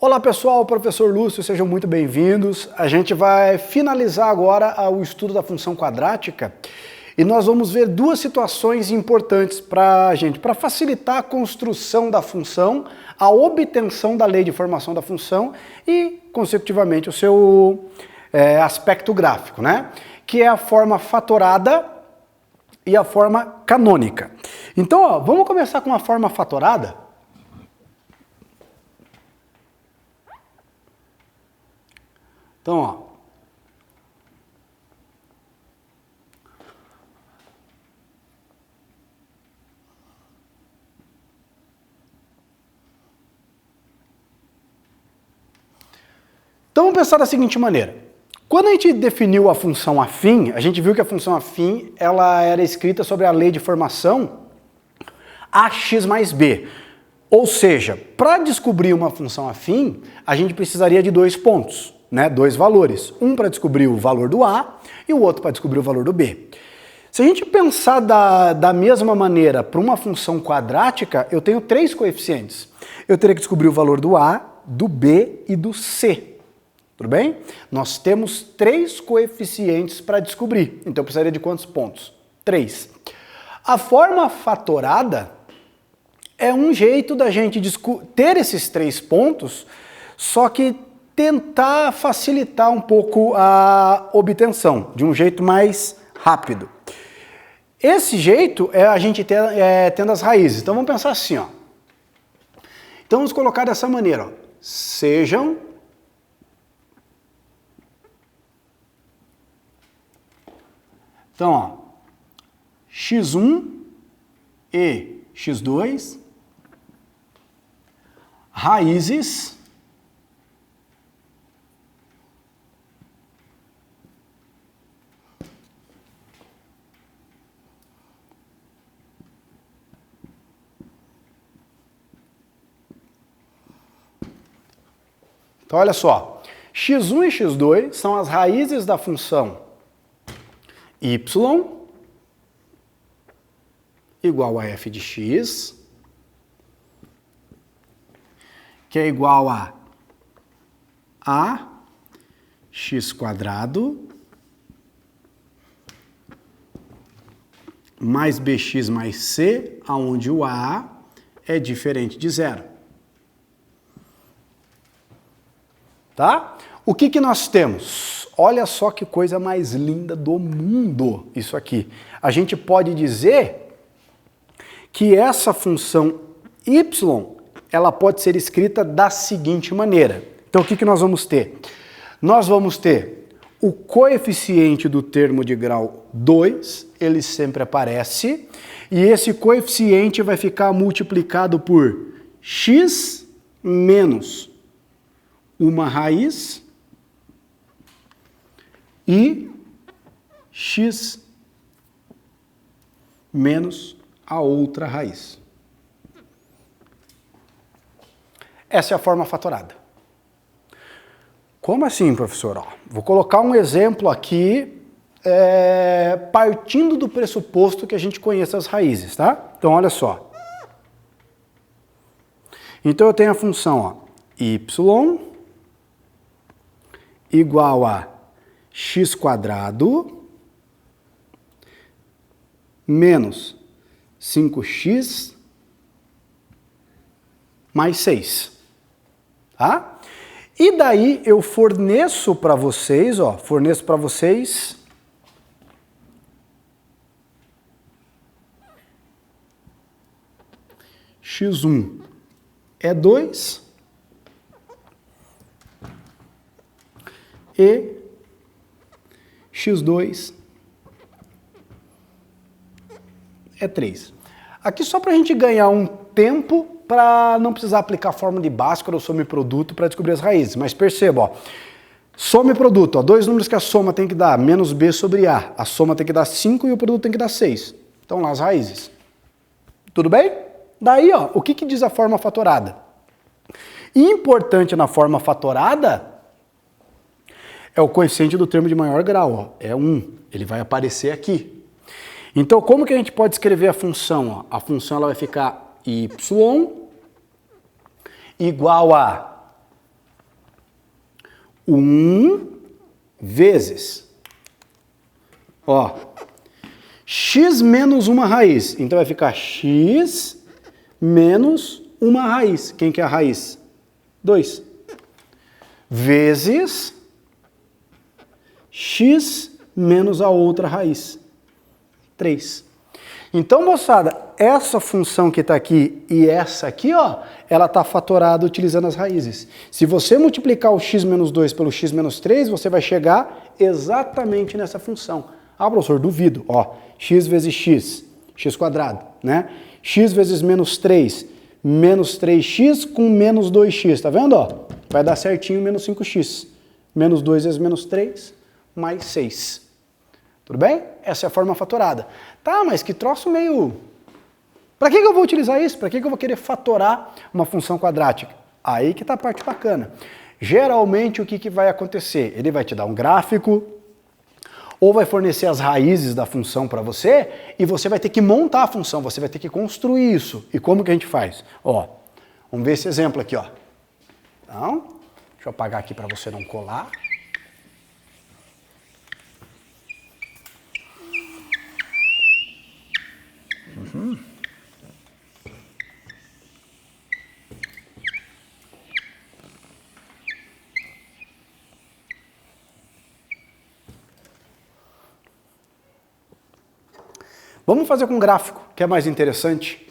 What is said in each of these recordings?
Olá pessoal, professor Lúcio, sejam muito bem-vindos. A gente vai finalizar agora o estudo da função quadrática e nós vamos ver duas situações importantes para a gente, para facilitar a construção da função, a obtenção da lei de formação da função e, consecutivamente, o seu aspecto gráfico, né? Que é a forma fatorada e a forma canônica. Então, ó, vamos começar com a forma fatorada. Então, ó, então vamos pensar da seguinte maneira. Quando a gente definiu a função afim, a gente viu que a função afim ela era escrita sobre a lei de formação ax mais b. Ou seja, para descobrir uma função afim, a gente precisaria de dois pontos. Né, dois valores, um para descobrir o valor do A e o outro para descobrir o valor do B. Se a gente pensar da mesma maneira para uma função quadrática, eu tenho três coeficientes. Eu teria que descobrir o valor do A, do B e do C. Tudo bem? Nós temos três coeficientes para descobrir, então eu precisaria de quantos pontos? 3. A forma fatorada é um jeito da gente ter esses três pontos, só que tentar facilitar um pouco a obtenção, de um jeito mais rápido. Esse jeito é a gente tendo as raízes. Então vamos pensar assim, ó. Então vamos colocar dessa maneira, ó. Sejam então, ó, x1 e x2 raízes então, olha só, x1 e x2 são as raízes da função y igual a f de x, que é igual a x quadrado mais bx mais c, onde o a é diferente de zero. Tá? O que nós temos? Olha só que coisa mais linda do mundo isso aqui. A gente pode dizer que essa função y, ela pode ser escrita da seguinte maneira. Então o que nós vamos ter? Nós vamos ter o coeficiente do termo de grau 2, ele sempre aparece, e esse coeficiente vai ficar multiplicado por x menos uma raiz e x menos a outra raiz. Essa é a forma fatorada. Como assim, professor? Ó, vou colocar um exemplo aqui, partindo do pressuposto que a gente conheça as raízes, tá? Então, olha só. Então, eu tenho a função ó, y igual a x quadrado menos 5x mais 6. Tá? E daí eu forneço para vocês, ó, x1 é 2 e x2 é 3. Aqui só para a gente ganhar um tempo para não precisar aplicar a fórmula de Bhaskara ou some-produto para descobrir as raízes. Mas perceba, ó, some-produto, dois números que a soma tem que dar, menos b sobre a. A soma tem que dar 5 e o produto tem que dar 6. Então lá as raízes. Tudo bem? Daí, ó, o que diz a forma fatorada? Importante na forma fatorada é o coeficiente do termo de maior grau, ó, é 1. Ele vai aparecer aqui. Então, como que a gente pode escrever a função? Ó? A função ela vai ficar y igual a 1 vezes, ó, x menos uma raiz. Então vai ficar x menos uma raiz. Quem que é a raiz? 2. Vezes x menos a outra raiz. 3. Então, moçada, essa função que está aqui e essa aqui, ó, ela está fatorada utilizando as raízes. Se você multiplicar o x menos 2 pelo x menos 3, você vai chegar exatamente nessa função. Ah, professor, duvido. Ó, x vezes x, x quadrado, né? X vezes menos 3, menos 3x com menos 2x, tá vendo? Ó? Vai dar certinho menos 5x. Menos 2 vezes menos 3, mais 6. Tudo bem? Essa é a forma fatorada. Tá, mas que troço meio... Para que eu vou utilizar isso? Para que eu vou querer fatorar uma função quadrática? Aí que tá a parte bacana. Geralmente o que vai acontecer? Ele vai te dar um gráfico, ou vai fornecer as raízes da função para você, e você vai ter que montar a função, você vai ter que construir isso. E como que a gente faz? Ó, vamos ver esse exemplo aqui, ó. Então, deixa eu apagar aqui para você não colar. Vamos fazer com um gráfico, que é mais interessante.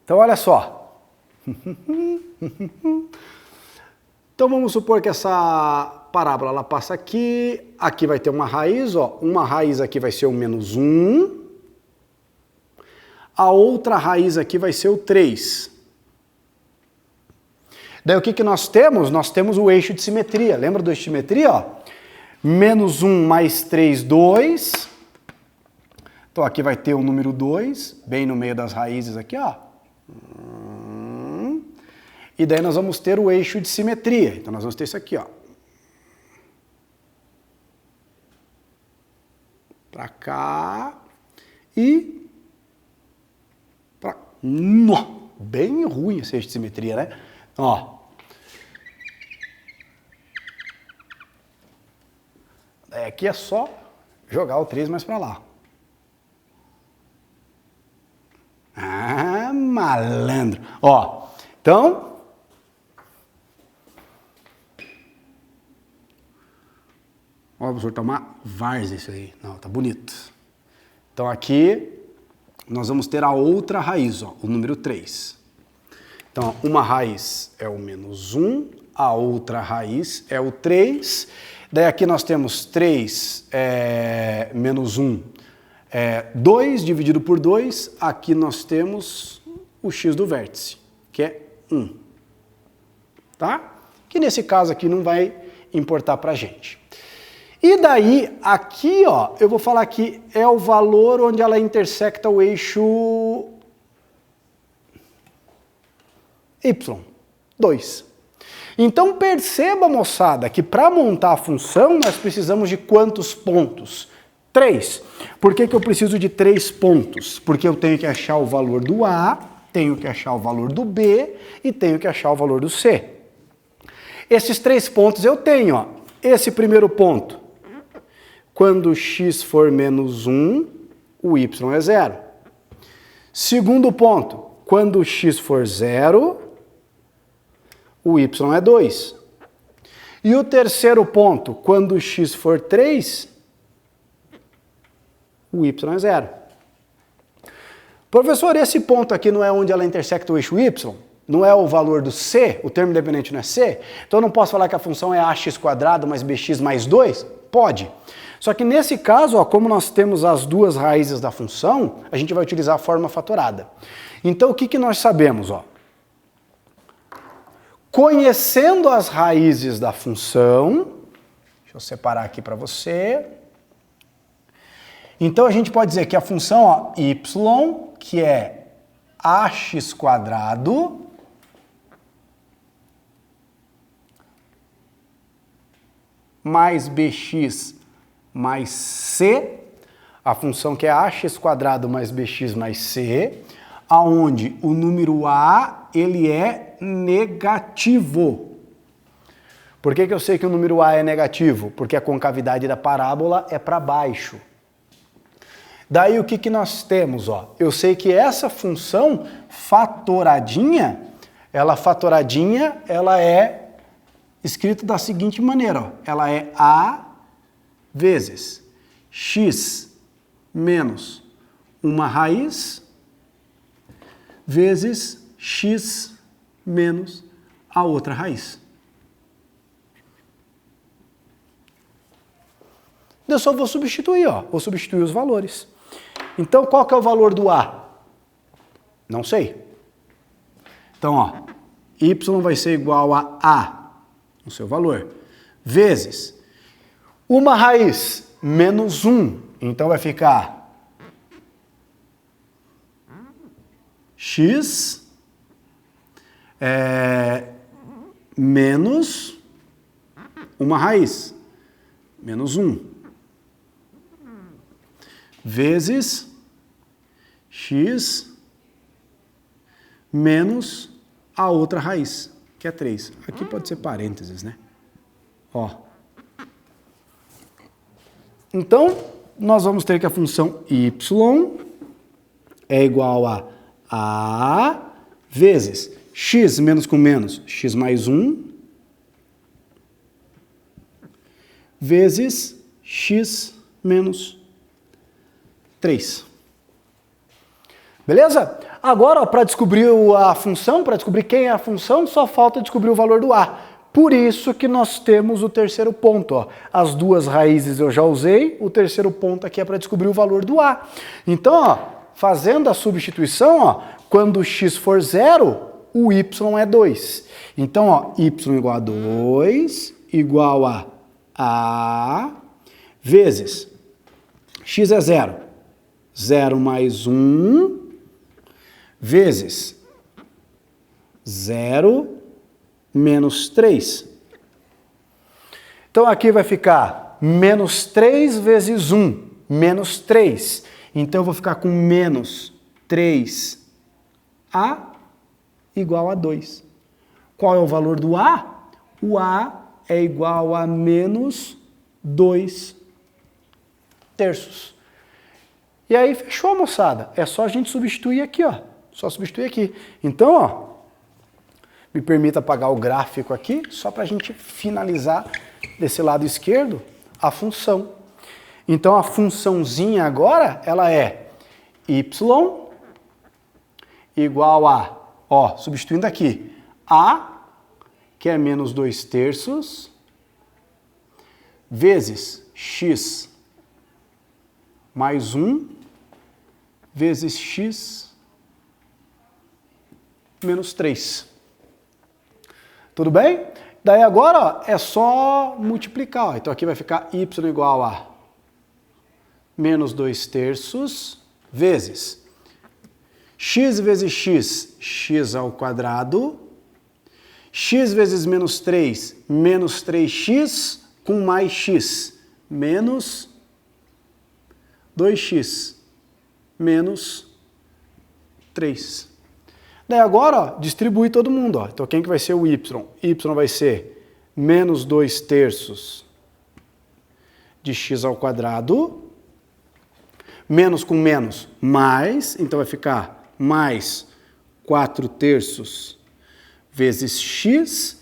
Então, olha só. Então, vamos supor que essa parábola ela passa aqui, aqui vai ter uma raiz, ó. Uma raiz aqui vai ser o menos 1, a outra raiz aqui vai ser o 3. Daí o que nós temos? Nós temos o eixo de simetria. Lembra do eixo de simetria? Ó? Menos 1 mais 3, 2. Então aqui vai ter o número 2, bem no meio das raízes aqui, ó. E daí nós vamos ter o eixo de simetria. Então nós vamos ter isso aqui, ó. Pra cá e pra... Bem ruim esse eixo de simetria, né? Ó. Aqui é só jogar o 3 mais pra lá. Ah, malandro. Ó, então... Ó, professor, tá uma várzea isso aí. Não, tá bonito. Então aqui nós vamos ter a outra raiz, ó, o número 3. Então, uma raiz é o menos 1, a outra raiz é o 3. Daí aqui nós temos 3 menos 1, 2 dividido por 2. Aqui nós temos o x do vértice, que é 1. Tá? Que nesse caso aqui não vai importar pra gente. E daí, aqui, ó, eu vou falar que é o valor onde ela intersecta o eixo y, 2. Então, perceba, moçada, que para montar a função, nós precisamos de quantos pontos? 3. Por que eu preciso de 3 pontos? Porque eu tenho que achar o valor do A, tenho que achar o valor do B e tenho que achar o valor do C. Esses 3 pontos eu tenho, ó. Esse primeiro ponto. Quando x for menos 1, o y é 0. Segundo ponto, quando x for 0, o y é 2. E o terceiro ponto, quando x for 3, o y é 0. Professor, esse ponto aqui não é onde ela intersecta o eixo y? Não é o valor do c? O termo independente não é c? Então eu não posso falar que a função é ax² mais bx mais 2? Pode. Só que nesse caso, ó, como nós temos as duas raízes da função, a gente vai utilizar a forma fatorada. Então o que nós sabemos? Ó? Conhecendo as raízes da função, deixa eu separar aqui para você. Então a gente pode dizer que a função ó, y, que é ax², mais bx mais c, a função que é ax² mais bx mais c, aonde o número a ele é negativo. Por que eu sei que o número a é negativo? Porque a concavidade da parábola é para baixo. Daí o que nós temos? Ó? Eu sei que essa função fatoradinha, ela é escrita da seguinte maneira. Ó. Ela é a vezes x menos uma raiz vezes x menos a outra raiz. Eu só vou substituir, ó. Vou substituir os valores. Então, qual que é o valor do A? Não sei. Então, ó, y vai ser igual a, o seu valor, vezes uma raiz menos 1. Então, vai ficar x menos uma raiz, menos 1. Vezes x menos a outra raiz, que é 3. Aqui pode ser parênteses, né? Ó. Então, nós vamos ter que a função y é igual a vezes x menos com menos, x mais 1, vezes x menos 3. Beleza? Agora, para descobrir a função, para descobrir quem é a função, só falta descobrir o valor do a. Por isso que nós temos o terceiro ponto. Ó. As duas raízes eu já usei, o terceiro ponto aqui é para descobrir o valor do a. Então, ó, fazendo a substituição, ó, quando x for 0, o y é 2. Então, ó, y igual a 2, igual a vezes x é 0. 0 mais 1, vezes 0 menos 3. Então, aqui vai ficar menos 3 vezes 1, menos 3. Então, eu vou ficar com menos 3a igual a 2. Qual é o valor do a? O a é igual a menos 2 terços. E aí, fechou, moçada. É só a gente substituir aqui, ó. Só substituir aqui. Então, ó, me permita apagar o gráfico aqui, só para a gente finalizar desse lado esquerdo a função. Então, a funçãozinha agora, ela é y igual a, ó, substituindo aqui, a, que é menos 2 terços, vezes x mais 1, vezes x menos 3. Tudo bem? Daí agora, ó, é só multiplicar. Ó. Então aqui vai ficar y igual a menos 2 terços, vezes x vezes x, x ao quadrado, x vezes menos 3, menos 3x com mais x, menos 2x, menos 3. Daí agora, ó, distribui todo mundo. Ó. Então, quem que vai ser o y? Y vai ser menos 2 terços de x ao quadrado, menos com menos, mais, então vai ficar mais 4 terços vezes x,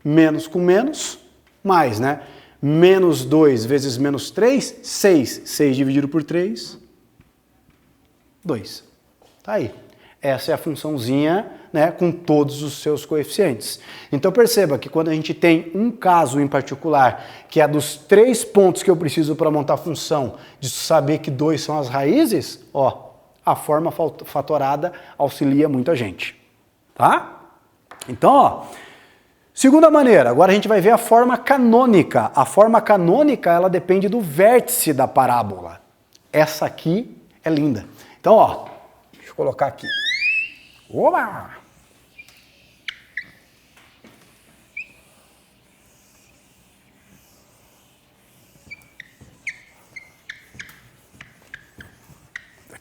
menos com menos, mais, né? Menos 2 vezes menos 3, 6. 6 dividido por 3, 2. Tá aí. Essa é a funçãozinha, né, com todos os seus coeficientes. Então perceba que quando a gente tem um caso em particular, que é dos 3 pontos que eu preciso para montar a função, de saber que 2 são as raízes, ó, a forma fatorada auxilia muito a gente. Tá? Então, ó, segunda maneira, agora a gente vai ver a forma canônica. A forma canônica, ela depende do vértice da parábola. Essa aqui é linda. Então, ó, deixa eu colocar aqui. Oba!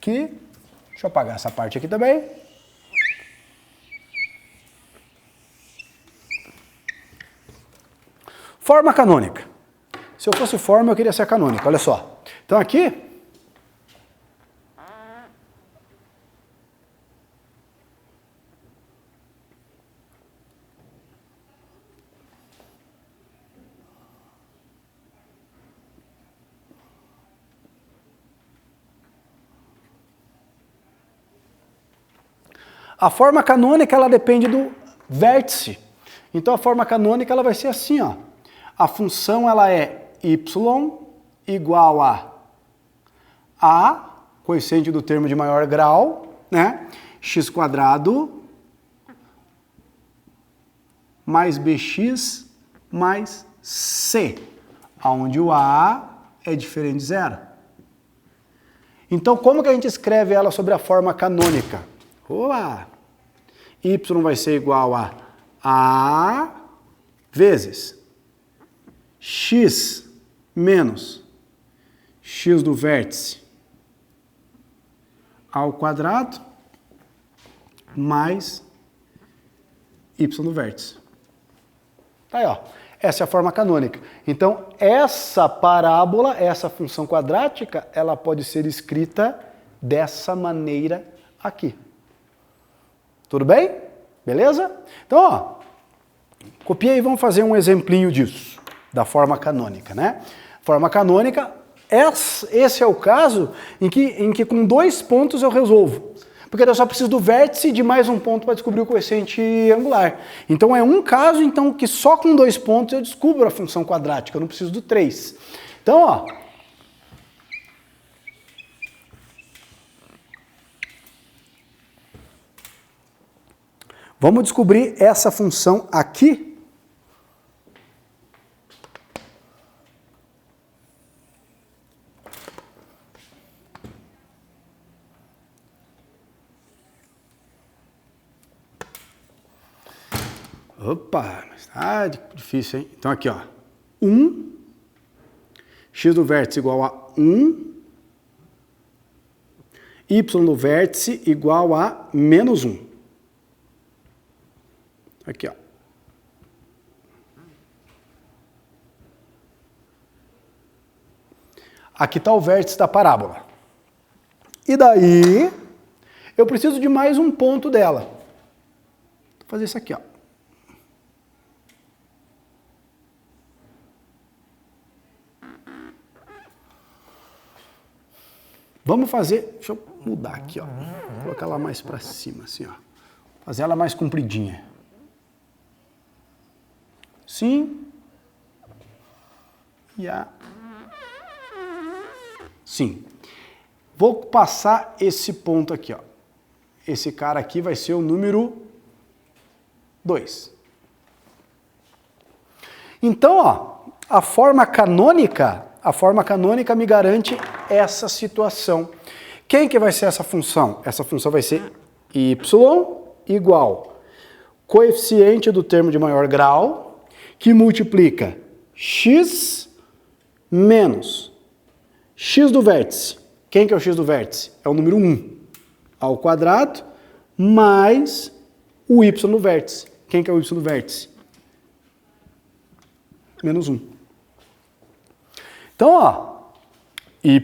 aqui. Deixa eu apagar essa parte aqui também. Forma canônica. Se eu fosse forma, eu queria ser canônica, olha só. Então aqui, a forma canônica, ela depende do vértice. Então a forma canônica, ela vai ser assim, ó. A função, ela é y igual a, coeficiente do termo de maior grau, né? X quadrado mais bx mais c, onde o a é diferente de zero. Então, como que a gente escreve ela sobre a forma canônica? Olá! Y vai ser igual a vezes x menos x do vértice ao quadrado mais y do vértice. Tá aí, ó. Essa é a forma canônica. Então, essa parábola, essa função quadrática, ela pode ser escrita dessa maneira aqui. Tudo bem? Beleza? Então, ó, copia e vamos fazer um exemplinho disso, da forma canônica, né? Forma canônica, esse é o caso em que com 2 pontos eu resolvo. Porque eu só preciso do vértice de mais um ponto para descobrir o coeficiente angular. Então é um caso então, que só com 2 pontos eu descubro a função quadrática, eu não preciso do 3. Então, ó, vamos descobrir essa função aqui. Opa, mas tá difícil, hein? Então aqui, ó, 1, x do vértice igual a 1, y do vértice igual a menos 1. Aqui, ó. Aqui está o vértice da parábola. E daí, eu preciso de mais um ponto dela. Vou fazer isso aqui, ó. Vamos fazer, deixa eu mudar aqui, ó. Vou colocar ela mais para cima, assim, ó. Fazer ela mais compridinha. Sim. E a... Sim. Vou passar esse ponto aqui, ó. Esse cara aqui vai ser o número 2. Então, ó, a forma canônica me garante essa situação. Quem que vai ser essa função? Essa função vai ser y igual coeficiente do termo de maior grau, que multiplica x menos x do vértice. Quem que é o x do vértice? É o número 1 ao quadrado, mais o y do vértice. Quem que é o y do vértice? Menos 1. Então, ó, y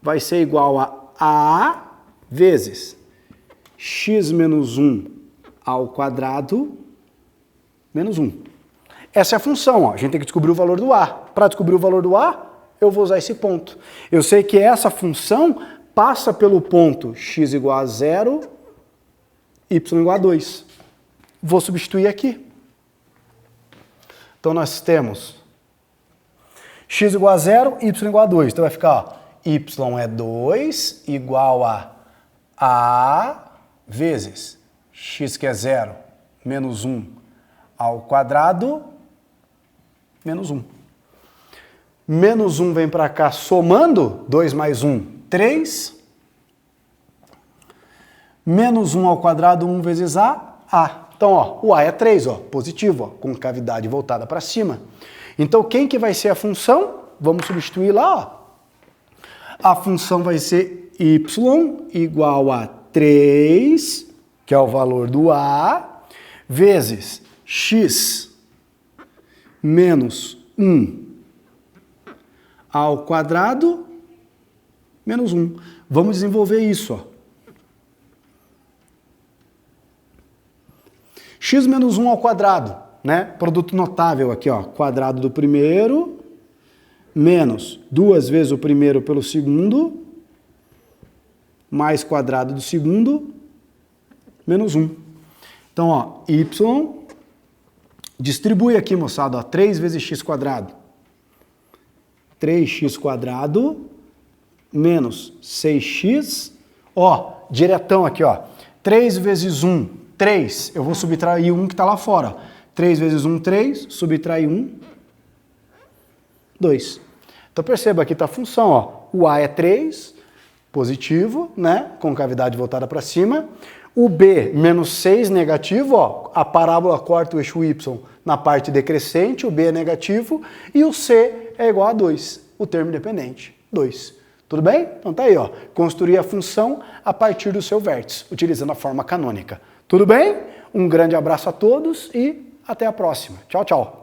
vai ser igual a vezes x menos 1 ao quadrado menos 1. Essa é a função, ó. A gente tem que descobrir o valor do a. Para descobrir o valor do a, eu vou usar esse ponto. Eu sei que essa função passa pelo ponto x igual a 0, y igual a 2. Vou substituir aqui. Então, nós temos x igual a 0, y igual a 2. Então vai ficar, ó, y é 2 igual a vezes x, que é 0, menos 1 ao quadrado, menos 1. Menos 1 vem para cá somando, 2 mais 1, 3. Menos 1 ao quadrado, 1 vezes a. Então, ó, o a é 3, ó, positivo, ó, com cavidade voltada para cima. Então, quem que vai ser a função? Vamos substituir lá, ó. a função vai ser y igual a 3, que é o valor do a, vezes x menos 1 ao quadrado menos 1. Vamos desenvolver isso, ó. X menos 1 ao quadrado, né? Produto notável aqui, ó. Quadrado do primeiro, menos 2 vezes o primeiro pelo segundo, mais quadrado do segundo, menos 1. Então, ó, y, distribui aqui, moçada, ó, 3 vezes x quadrado. 3x quadrado, menos 6x, ó, diretão aqui, ó. 3 vezes 1, 3, eu vou subtrair 1 que está lá fora. 3 vezes 1, 3, subtrair 1, 2. Então perceba aqui está a função, ó. O A é 3, positivo, né? Concavidade voltada para cima. O B, menos 6, negativo, ó. A parábola corta o eixo Y na parte decrescente, o B é negativo. E o C é igual a 2, o termo independente, 2. Tudo bem? Então tá aí, ó. Construir a função a partir do seu vértice, utilizando a forma canônica. Tudo bem? Um grande abraço a todos e até a próxima. Tchau, tchau.